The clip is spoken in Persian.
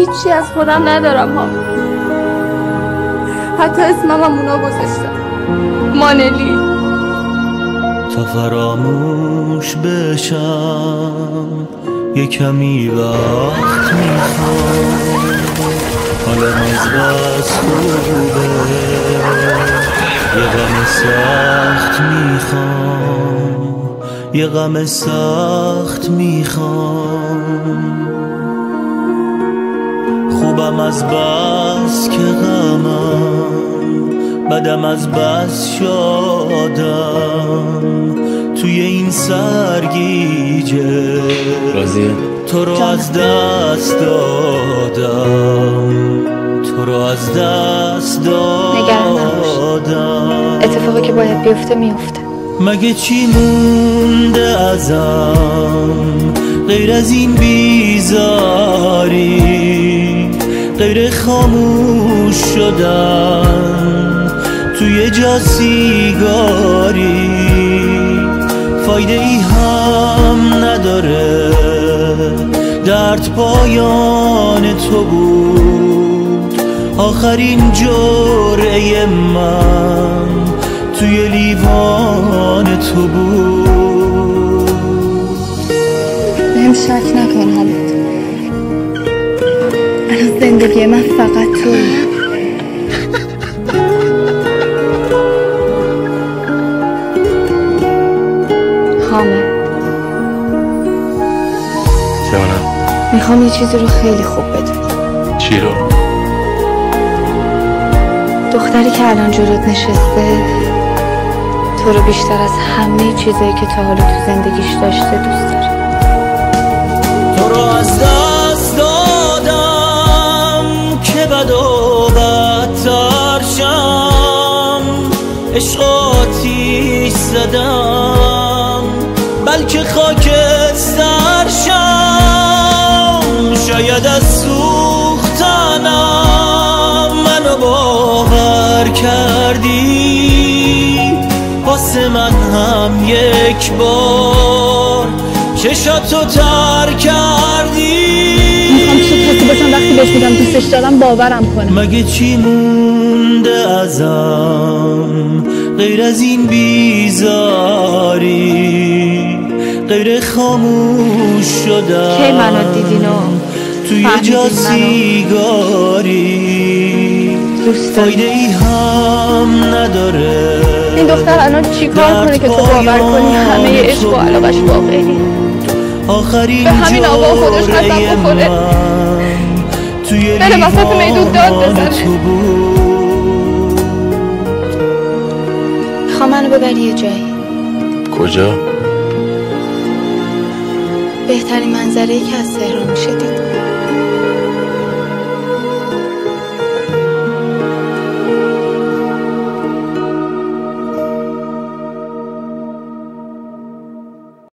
هیچی از خودم ندارم ها. حتی اسمم هم اونا گذاشتم، مانلی. تا فراموش بشم یه کمی وقت میخوام، حالم از بس خوبه یه غم سخت میخوام، یه غم سخت میخوام. خوبم از بس که غمم، بدم از بس شادم، توی این سرگیجه تو رو از دست دادم، تو رو از دست دادم. اتفاقی که باید بیفته میفته. مگه چی مونده ازم غیر از این بیزاری، غیر خاموش شدن توی جا سیگاری؟ فایده ای هم نداره، درد پایان تو بود، آخرین جرعه من توی لیوان تو بود. بهم شک نکن حالت، الان زندگی من فقط تویی. حامد، جانم، میخوام یه چیزی رو خیلی خوب بدونی. چی رو؟ دختری که الان جلوت نشسته تو رو بیشتر از همه چیزایی که تا حالا تو زندگیش داشته دوست داره. تو رو از دست دادم که بد و بدتر شم، عشق آتیش زدم بلکه خاکستر شم. شاید از سوختنم منو باور کردی، واسه من هم یک بار چشاتو تر کردی. میخوام صبح حسی باشم وقتی بهش میگم دوستش دارم باورم کنه. مگه چی مونده ازم غیر از این بیزاری، غیر خاموش شدن کی منو دیدین و توی جا سیگاری؟ فایده ای هم نداره، این دختر الان چی کار کنه که تو باور کنی همه عشق و علاقش واقعی؟ آخرین به همین آقا خودش قسم بخوره بره وسط میدون داد بزنه. میخوام منو ببری یه جایی. کجا؟ بهترین منظره‌ای که از تهران میشه دید.